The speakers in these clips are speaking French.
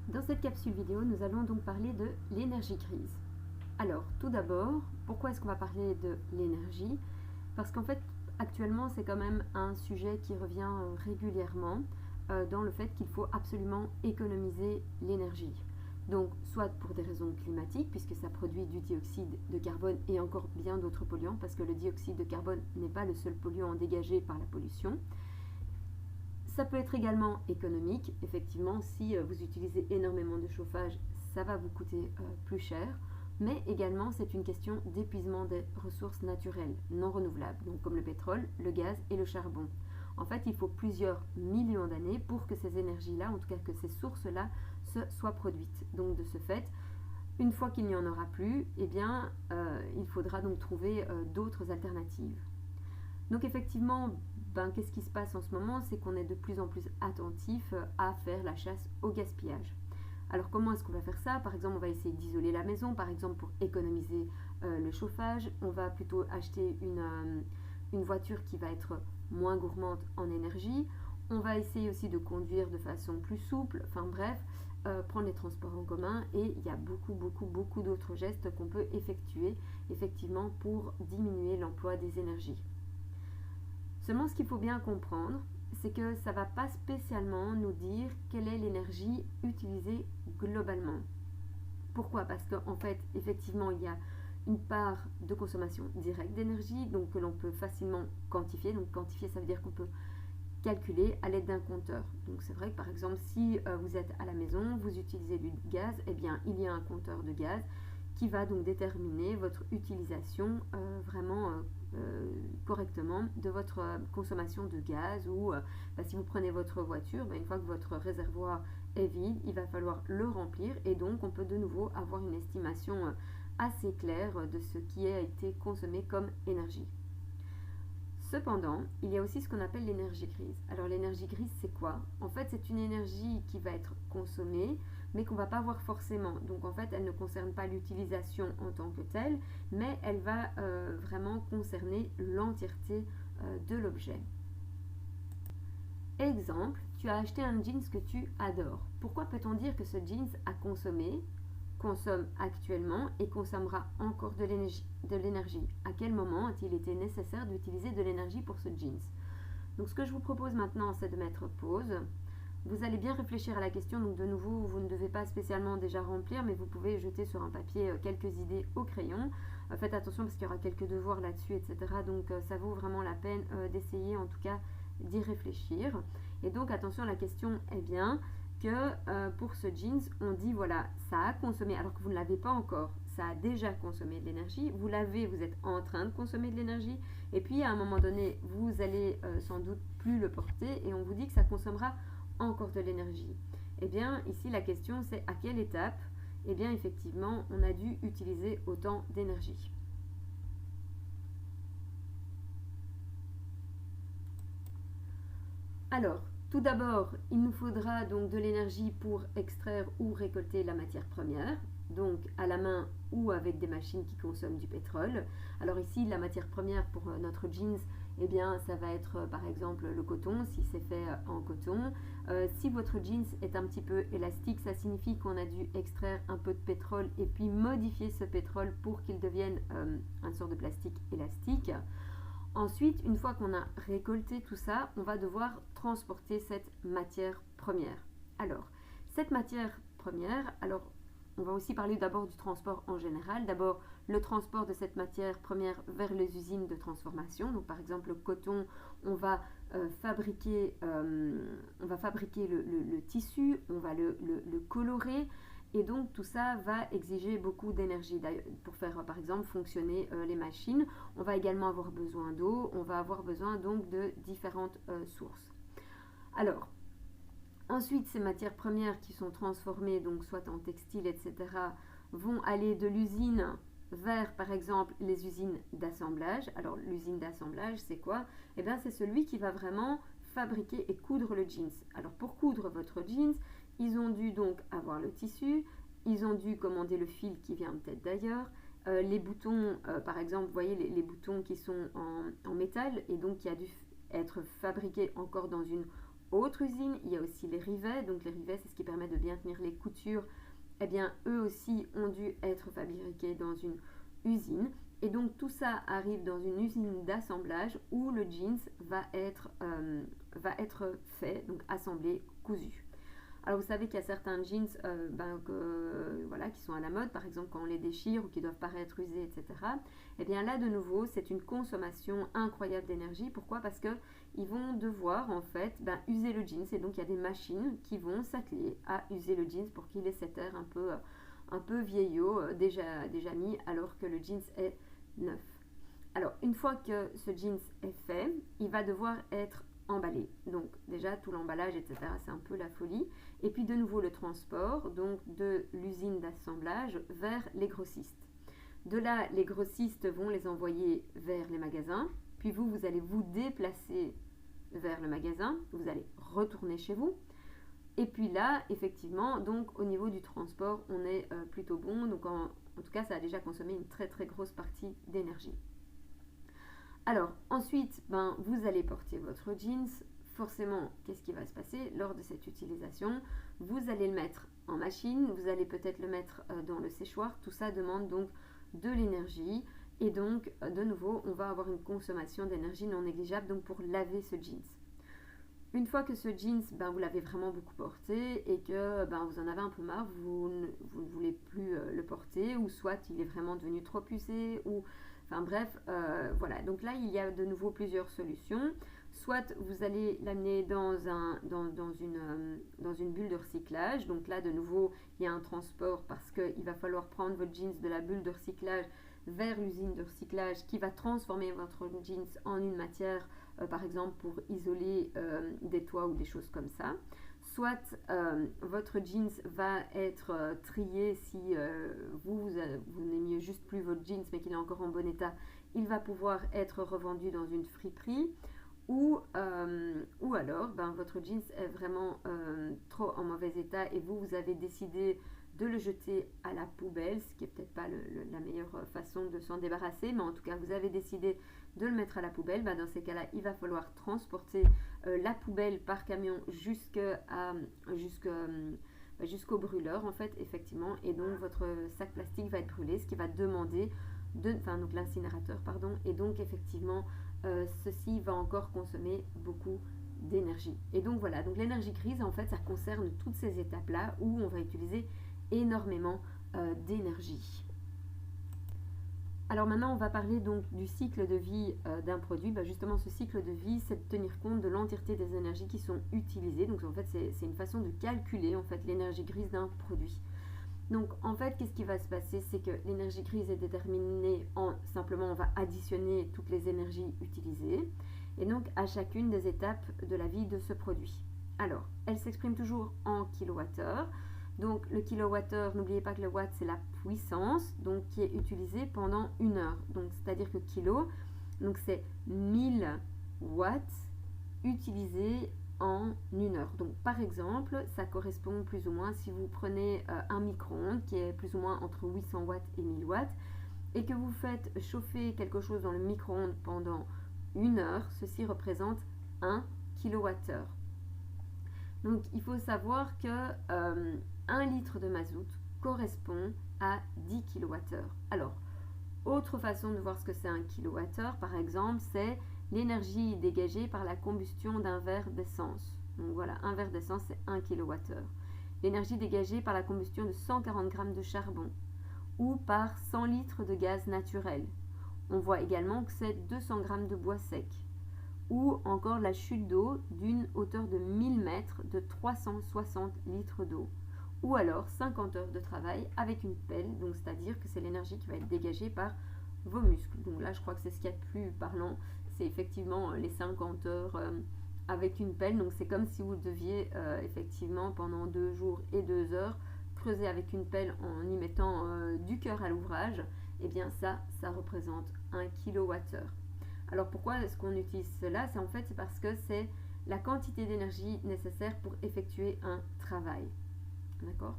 Dans cette capsule vidéo, nous allons donc parler de l'énergie grise. Alors, tout d'abord, pourquoi est-ce qu'on va parler de l'énergie? Parce qu'en fait, actuellement, c'est quand même un sujet qui revient régulièrement dans le fait qu'il faut absolument économiser l'énergie. Donc, soit pour des raisons climatiques, puisque ça produit du dioxyde de carbone et encore bien d'autres polluants, parce que le dioxyde de carbone n'est pas le seul polluant dégagé par la pollution. Ça peut être également économique. Effectivement, si vous utilisez énormément de chauffage, ça va vous coûter plus cher. Mais également, c'est une question d'épuisement des ressources naturelles non renouvelables, donc comme le pétrole, le gaz et le charbon. En fait, il faut plusieurs millions d'années pour que ces énergies-là, en tout cas que ces sources-là, soient produites. Donc de ce fait, une fois qu'il n'y en aura plus, eh bien, il faudra donc trouver d'autres alternatives. Donc effectivement, qu'est-ce qui se passe en ce moment? C'est qu'on est de plus en plus attentif à faire la chasse au gaspillage. Alors comment est-ce qu'on va faire ça? Par exemple, on va essayer d'isoler la maison, par exemple pour économiser le chauffage. On va plutôt acheter une voiture qui va être moins gourmande en énergie. On va essayer aussi de conduire de façon plus souple. Enfin bref, prendre les transports en commun. Et il y a beaucoup d'autres gestes qu'on peut effectuer effectivement pour diminuer l'emploi des énergies. Seulement, ce qu'il faut bien comprendre, c'est que ça ne va pas spécialement nous dire quelle est l'énergie utilisée globalement. Pourquoi? Parce qu'en fait, effectivement, il y a une part de consommation directe d'énergie, donc que l'on peut facilement quantifier. Donc quantifier, ça veut dire qu'on peut calculer à l'aide d'un compteur. Donc c'est vrai que par exemple, si vous êtes à la maison, vous utilisez du gaz, eh bien il y a un compteur de gaz qui va donc déterminer votre utilisation vraiment correctement de votre consommation de gaz ou si vous prenez votre voiture, une fois que votre réservoir est vide, il va falloir le remplir et donc on peut de nouveau avoir une estimation assez claire de ce qui a été consommé comme énergie. Cependant, il y a aussi ce qu'on appelle l'énergie grise. Alors l'énergie grise, c'est quoi? En fait, c'est une énergie qui va être consommée, mais qu'on ne va pas voir forcément. Donc en fait, elle ne concerne pas l'utilisation en tant que telle, mais elle va vraiment concerner l'entièreté de l'objet. Exemple, tu as acheté un jeans que tu adores. Pourquoi peut-on dire que ce jeans a consommé, consomme actuellement et consommera encore de l'énergie? À quel moment a-t-il été nécessaire d'utiliser de l'énergie pour ce jeans? Donc ce que je vous propose maintenant, c'est de mettre pause. Vous allez bien réfléchir à la question, donc de nouveau, vous ne devez pas spécialement déjà remplir, mais vous pouvez jeter sur un papier quelques idées au crayon. Faites attention parce qu'il y aura quelques devoirs là-dessus, etc. Donc ça vaut vraiment la peine d'essayer en tout cas d'y réfléchir. Et donc attention, la question est bien que pour ce jeans, on dit voilà, ça a consommé, alors que vous ne l'avez pas encore, ça a déjà consommé de l'énergie, vous l'avez, vous êtes en train de consommer de l'énergie, et puis à un moment donné, vous allez sans doute plus le porter, et on vous dit que ça consommera encore de l'énergie. Eh bien, ici, la question, c'est à quelle étape, eh bien, effectivement, on a dû utiliser autant d'énergie. Alors, tout d'abord, il nous faudra donc de l'énergie pour extraire ou récolter la matière première, donc à la main ou avec des machines qui consomment du pétrole. Alors ici, la matière première pour notre jeans, eh bien, ça va être par exemple le coton, si c'est fait en coton. Si votre jeans est un petit peu élastique, ça signifie qu'on a dû extraire un peu de pétrole et puis modifier ce pétrole pour qu'il devienne une sorte de plastique élastique. Ensuite, une fois qu'on a récolté tout ça, on va devoir transporter cette matière première. Alors, cette matière première, alors on va aussi parler d'abord du transport en général. D'abord, le transport de cette matière première vers les usines de transformation. Donc, par exemple, le coton, on va fabriquer le tissu, on va le colorer. Et donc tout ça va exiger beaucoup d'énergie pour faire par exemple fonctionner les machines. On va également avoir besoin d'eau, on va avoir besoin donc de différentes sources. Alors, ensuite ces matières premières qui sont transformées, donc soit en textile, etc., vont aller de l'usine vers par exemple les usines d'assemblage. Alors l'usine d'assemblage, c'est quoi? Eh bien c'est celui qui va vraiment fabriquer et coudre le jeans. Alors pour coudre votre jeans, ils ont dû donc avoir le tissu, ils ont dû commander le fil qui vient peut-être d'ailleurs, les boutons, par exemple, vous voyez les boutons qui sont en métal et donc qui a dû être fabriqués encore dans une autre usine. Il y a aussi les rivets. Donc les rivets, c'est ce qui permet de bien tenir les coutures. Eh bien, eux aussi ont dû être fabriqués dans une usine. Et donc tout ça arrive dans une usine d'assemblage où le jeans va être fait, donc assemblé, cousu. Alors vous savez qu'il y a certains jeans qui sont à la mode, par exemple quand on les déchire ou qui doivent paraître usés, etc. Et bien là de nouveau c'est une consommation incroyable d'énergie. Pourquoi? Parce qu'ils vont devoir en fait user le jeans, et donc il y a des machines qui vont s'atteler à user le jeans pour qu'il ait cet air un peu vieillot, déjà mis, alors que le jeans est neuf. Alors une fois que ce jeans est fait, il va devoir être emballé. Donc déjà tout l'emballage, etc. c'est un peu la folie. Et puis de nouveau le transport, donc de l'usine d'assemblage vers les grossistes. De là, les grossistes vont les envoyer vers les magasins. Puis vous allez vous déplacer vers le magasin. Vous allez retourner chez vous. Et puis là, effectivement, donc au niveau du transport, on est plutôt bon. Donc en tout cas, ça a déjà consommé une très très grosse partie d'énergie. Alors ensuite, vous allez porter votre jeans. Forcément, qu'est-ce qui va se passer lors de cette utilisation? Vous allez le mettre en machine, vous allez peut-être le mettre dans le séchoir. Tout ça demande donc de l'énergie. Et donc, de nouveau, on va avoir une consommation d'énergie non négligeable donc pour laver ce jeans. Une fois que ce jeans, vous l'avez vraiment beaucoup porté et que vous en avez un peu marre, vous ne voulez plus le porter, ou soit il est vraiment devenu trop usé, ou voilà. Donc là, il y a de nouveau plusieurs solutions. Soit vous allez l'amener dans une bulle de recyclage. Donc là, de nouveau, il y a un transport parce qu'il va falloir prendre votre jeans de la bulle de recyclage vers l'usine de recyclage qui va transformer votre jeans en une matière, par exemple pour isoler des toits ou des choses comme ça. Soit votre jeans va être trié si vous n'aimiez juste plus votre jeans mais qu'il est encore en bon état. Il va pouvoir être revendu dans une friperie. Ou alors, votre jeans est vraiment trop en mauvais état et vous avez décidé de le jeter à la poubelle, ce qui n'est peut-être pas la meilleure façon de s'en débarrasser, mais en tout cas, vous avez décidé de le mettre à la poubelle. Dans ces cas-là, il va falloir transporter la poubelle par camion jusqu'au brûleur, en fait, effectivement, et donc votre sac plastique va être brûlé, ce qui va demander donc l'incinérateur, pardon, et donc effectivement, ceci va encore consommer beaucoup d'énergie. Et donc voilà, donc l'énergie grise, en fait, ça concerne toutes ces étapes-là où on va utiliser énormément d'énergie. Alors maintenant, on va parler donc du cycle de vie d'un produit. Justement, ce cycle de vie, c'est de tenir compte de l'entièreté des énergies qui sont utilisées. Donc en fait, c'est une façon de calculer en fait l'énergie grise d'un produit. Donc en fait, qu'est-ce qui va se passer? C'est que l'énergie grise est déterminée simplement, on va additionner toutes les énergies utilisées, et donc à chacune des étapes de la vie de ce produit. Alors, elle s'exprime toujours en kilowattheure. Donc le kilowattheure, n'oubliez pas que le watt c'est la puissance, donc qui est utilisée pendant une heure. Donc c'est-à-dire que kilo, donc c'est 1000 watts utilisés en une heure. Donc par exemple, ça correspond plus ou moins, si vous prenez un micro-ondes qui est plus ou moins entre 800 watts et 1000 watts, et que vous faites chauffer quelque chose dans le micro-ondes pendant une heure, ceci représente 1 kilowattheure. Donc il faut savoir que 1 litre de mazout correspond à 10 kWh. Alors, autre façon de voir ce que c'est 1 kWh, par exemple, c'est l'énergie dégagée par la combustion d'un verre d'essence. Donc voilà, un verre d'essence, c'est 1 kWh. L'énergie dégagée par la combustion de 140 g de charbon ou par 100 litres de gaz naturel. On voit également que c'est 200 g de bois sec. Ou encore la chute d'eau d'une hauteur de 1000 mètres de 360 litres d'eau. Ou alors 50 heures de travail avec une pelle, donc c'est-à-dire que c'est l'énergie qui va être dégagée par vos muscles. Donc là, je crois que c'est ce qu'il y a de plus parlant, c'est effectivement les 50 heures avec une pelle. Donc c'est comme si vous deviez effectivement pendant 2 jours et 2 heures creuser avec une pelle en y mettant du cœur à l'ouvrage. Et bien ça représente 1 kWh. Alors pourquoi est-ce qu'on utilise cela? C'est parce que c'est la quantité d'énergie nécessaire pour effectuer un travail. D'accord?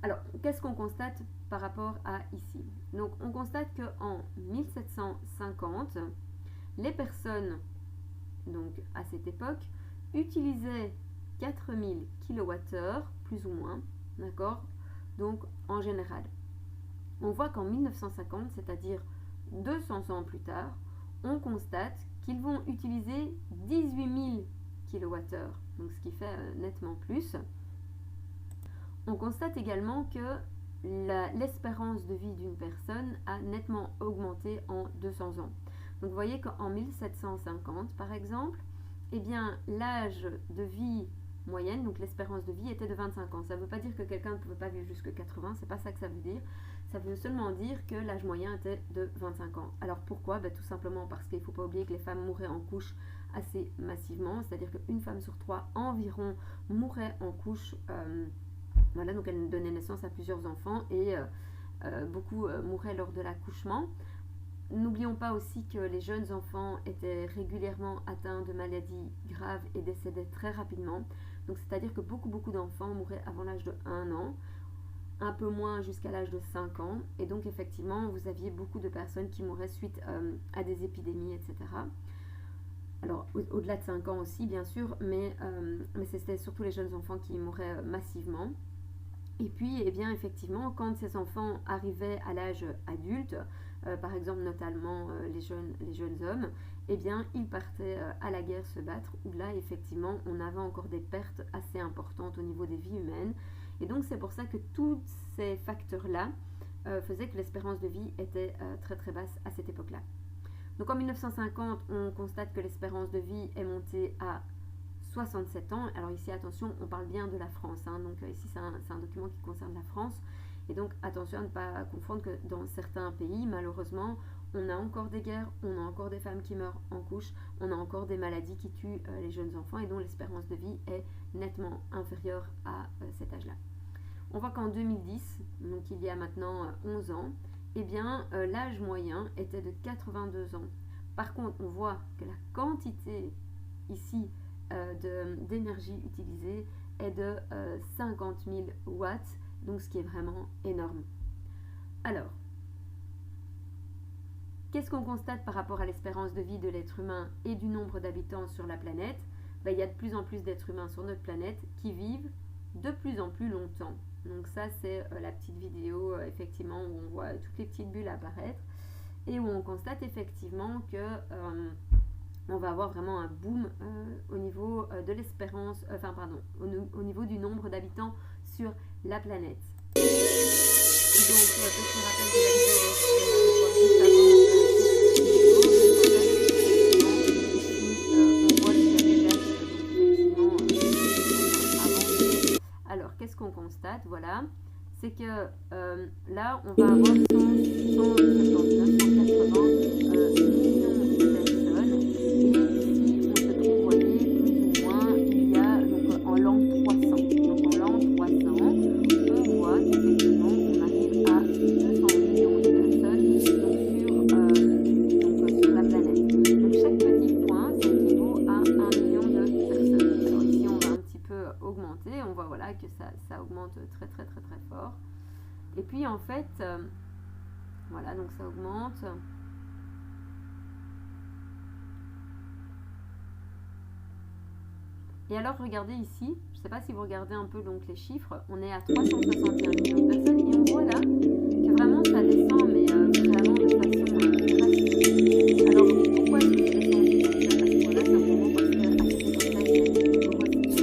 Alors, qu'est-ce qu'on constate par rapport à ici? Donc, on constate qu'en 1750, les personnes, donc à cette époque, utilisaient 4000 kWh, plus ou moins, d'accord? Donc en général. On voit qu'en 1950, c'est-à-dire 200 ans plus tard, on constate qu'ils vont utiliser 18 000 kWh, donc ce qui fait nettement plus. On constate également que l'espérance de vie d'une personne a nettement augmenté en 200 ans. Donc vous voyez qu'en 1750 par exemple, eh bien l'âge de vie moyenne, donc l'espérance de vie était de 25 ans. Ça ne veut pas dire que quelqu'un ne pouvait pas vivre jusqu'à 80, c'est pas ça que ça veut dire. Ça veut seulement dire que l'âge moyen était de 25 ans. Alors pourquoi? Tout simplement parce qu'il ne faut pas oublier que les femmes mouraient en couche assez massivement, c'est-à-dire qu'une femme sur 3 environ mourait en couche. Voilà, donc elle donnait naissance à plusieurs enfants et beaucoup mouraient lors de l'accouchement. N'oublions pas aussi que les jeunes enfants étaient régulièrement atteints de maladies graves et décédaient très rapidement. Donc c'est-à-dire que beaucoup d'enfants mouraient avant l'âge de 1 an, un peu moins jusqu'à l'âge de 5 ans. Et donc effectivement, vous aviez beaucoup de personnes qui mouraient suite à des épidémies, etc. Alors au-delà de 5 ans aussi, bien sûr, mais c'était surtout les jeunes enfants qui mouraient massivement. Et puis, eh bien, effectivement, quand ces enfants arrivaient à l'âge adulte, par exemple notamment les jeunes hommes, eh bien, ils partaient à la guerre se battre, où là, effectivement, on avait encore des pertes assez importantes au niveau des vies humaines. Et donc, c'est pour ça que tous ces facteurs-là faisaient que l'espérance de vie était très très basse à cette époque-là. Donc, en 1950, on constate que l'espérance de vie est montée à 67 ans. Alors ici, attention, on parle bien de la France, hein. Donc ici, c'est un document qui concerne la France. Et donc, attention à ne pas confondre que dans certains pays, malheureusement, on a encore des guerres, on a encore des femmes qui meurent en couche, on a encore des maladies qui tuent les jeunes enfants et dont l'espérance de vie est nettement inférieure à cet âge-là. On voit qu'en 2010, donc il y a maintenant 11 ans, eh bien, l'âge moyen était de 82 ans. Par contre, on voit que la quantité ici d'énergie utilisée est de 50 000 watts, donc ce qui est vraiment énorme. Alors, qu'est-ce qu'on constate par rapport à l'espérance de vie de l'être humain et du nombre d'habitants sur la planète? Il y a de plus en plus d'êtres humains sur notre planète qui vivent de plus en plus longtemps. Donc ça, c'est la petite vidéo effectivement où on voit toutes les petites bulles apparaître et où on constate effectivement que on va avoir vraiment un boom au niveau de l'espérance, au niveau du nombre d'habitants sur la planète. Donc, petit rappel de la vidéo, on voit qu'il y a des dates alors, qu'est-ce qu'on constate? Voilà, c'est que là, on va avoir 179, 180 millions de personnes. En l'an 300. Donc en l'an 300, on voit qu'effectivement on arrive à 200 millions de personnes sur la planète. Donc chaque petit point, ça équivaut à 1 million de personnes. Alors ici on va un petit peu augmenter, on voit voilà, que ça augmente très très très très fort. Et puis en fait, voilà, donc ça augmente. Et alors, regardez ici, je ne sais pas si vous regardez un peu donc les chiffres, on est à 361 millions de personnes et on voit là que vraiment ça descend, mais vraiment de façon drastique. Alors, pourquoi est-ce que c'est descendu comme ça? Parce que voilà, simplement parce qu'à cette époque-là, il y a eu une grosse baisse.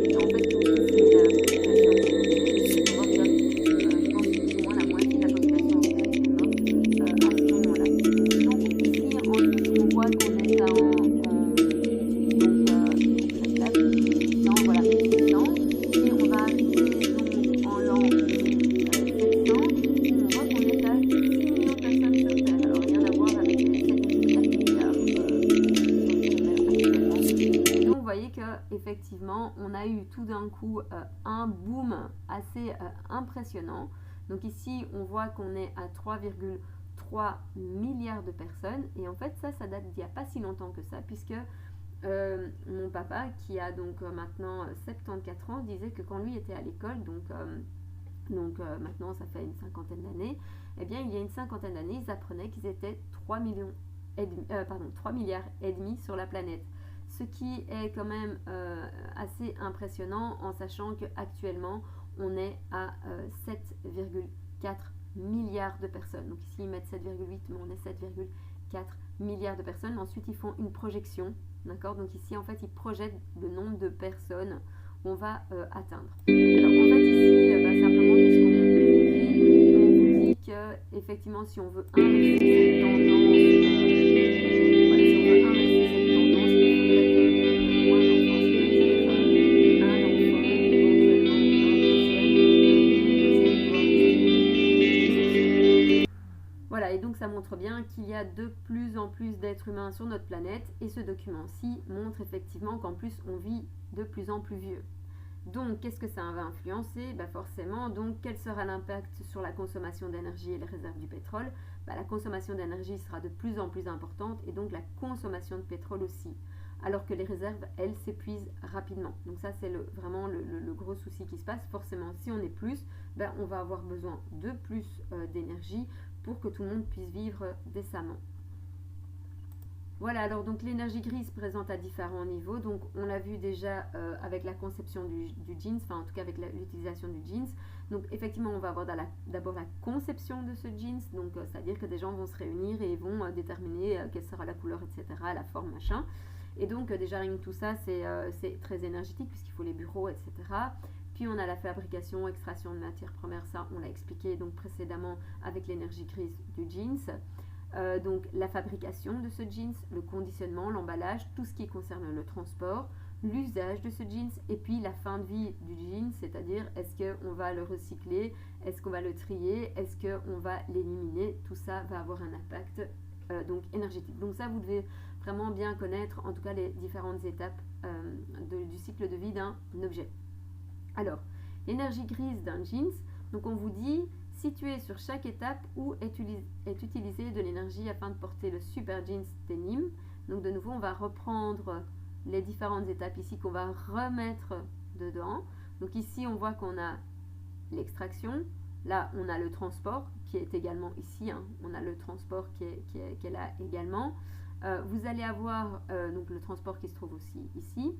Et en fait, ici, la population européenne, je pense que plus ou moins la moitié de la population européenne est morte à ce moment-là. Donc ici, ensuite, on voit qu'on est voilà, 1600, et on va arriver donc en l'an 700, où on voit qu'on est à 6 millions de personnes sur Terre. Alors rien à voir avec les 7,4 milliards actuellement. Et donc vous voyez qu'effectivement, on a eu tout d'un coup un boom assez impressionnant. Donc ici, on voit qu'on est à 3,3 milliards de personnes, et en fait ça date d'il n'y a pas si longtemps que ça, puisque mon papa, qui a donc maintenant 74 ans, disait que quand lui était à l'école, donc maintenant ça fait une cinquantaine d'années, eh bien il y a une cinquantaine d'années, ils apprenaient qu'ils étaient 3 milliards et demi sur la planète. ce qui est quand même assez impressionnant en sachant qu'actuellement on est à 7,4 milliards de personnes. Donc ici ils mettent 7,8 mais on est 7,4 milliards de personnes. Ensuite ils font une projection, d'accord? Donc ici en fait ils projettent le nombre de personnes qu'on va atteindre. Alors en fait ici simplement qu'est-ce qu'on vous dit? On vous dit que effectivement si on veut inverser cette tendance, voilà, si on veut inverser cette tendance, il faudrait qu'il y ait moins d'enfants, c'est-à-dire un enfant, éventuellement un deuxième doit rester. Voilà, et donc ça montre bien qu'il y a de plus en plus d'êtres humains sur notre planète, et ce document-ci montre effectivement qu'en plus on vit de plus en plus vieux. Donc, qu'est-ce que ça va influencer? Forcément, donc, quel sera l'impact sur la consommation d'énergie et les réserves du pétrole? La consommation d'énergie sera de plus en plus importante et donc la consommation de pétrole aussi, alors que les réserves, elles, s'épuisent rapidement. Donc ça, c'est vraiment le gros souci qui se passe. Forcément, si on est plus, on va avoir besoin de plus d'énergie pour que tout le monde puisse vivre décemment. Voilà, alors donc l'énergie grise se présente à différents niveaux. Donc on l'a vu déjà avec la conception du jeans, enfin en tout cas avec l'utilisation du jeans. Donc effectivement on va avoir d'abord la conception de ce jeans, donc c'est-à-dire que des gens vont se réunir et vont déterminer quelle sera la couleur, etc., la forme, machin. Et donc déjà rien que tout ça c'est très énergétique puisqu'il faut les bureaux, etc. Puis on a la fabrication, extraction de matières premières, ça on l'a expliqué donc précédemment avec l'énergie grise du jeans. Donc la fabrication de ce jeans, le conditionnement, l'emballage, tout ce qui concerne le transport, l'usage de ce jeans et puis la fin de vie du jeans, c'est-à-dire est-ce qu'on va le recycler, est-ce qu'on va le trier, est-ce qu'on va l'éliminer, tout ça va avoir un impact donc énergétique. Donc ça vous devez vraiment bien connaître en tout cas les différentes étapes du cycle de vie d'un objet. Alors, l'énergie grise d'un jeans, donc on vous dit situé sur chaque étape où est utilisée de l'énergie afin de porter le super jeans denim. Donc de nouveau, on va reprendre les différentes étapes ici qu'on va remettre dedans. Donc ici, on voit qu'on a l'extraction. Là, on a le transport qui est également ici. On a le transport qui est là également. Vous allez avoir donc le transport qui se trouve aussi ici.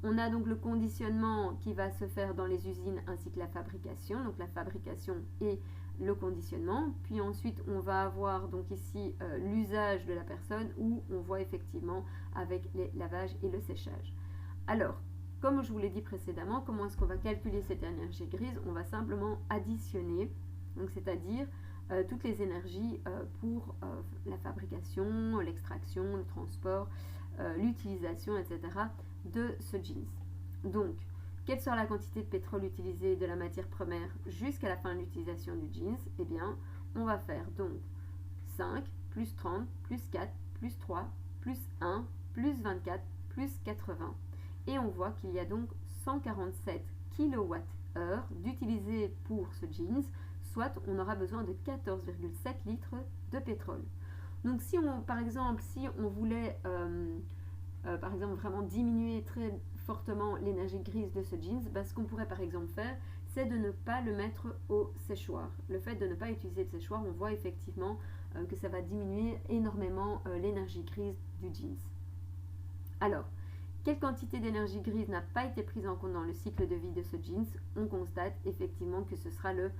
On a donc le conditionnement qui va se faire dans les usines ainsi que la fabrication. Donc la fabrication et le conditionnement, puis ensuite on va avoir donc ici l'usage de la personne où on voit effectivement avec les lavages et le séchage. Alors, comme je vous l'ai dit précédemment, comment est-ce qu'on va calculer cette énergie grise? On va simplement additionner, donc c'est-à-dire toutes les énergies pour la fabrication, l'extraction, le transport, l'utilisation, etc. de ce jeans. Donc, quelle sera la quantité de pétrole utilisée de la matière première jusqu'à la fin de l'utilisation du jeans? Eh bien, on va faire donc 5, plus 30, plus 4, plus 3, plus 1, plus 24, plus 80. Et on voit qu'il y a donc 147 kWh d'utilisé pour ce jeans, soit on aura besoin de 14,7 litres de pétrole. Donc si on, par exemple, si on voulait par exemple vraiment diminuer très fortement l'énergie grise de ce jeans, ce qu'on pourrait par exemple faire, c'est de ne pas le mettre au séchoir. Le fait de ne pas utiliser le séchoir, on voit effectivement que ça va diminuer énormément l'énergie grise du jeans. Alors, quelle quantité d'énergie grise n'a pas été prise en compte dans le cycle de vie de ce jeans? On constate effectivement que ce sera le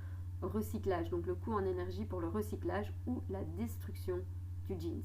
recyclage, donc le coût en énergie pour le recyclage ou la destruction du jeans.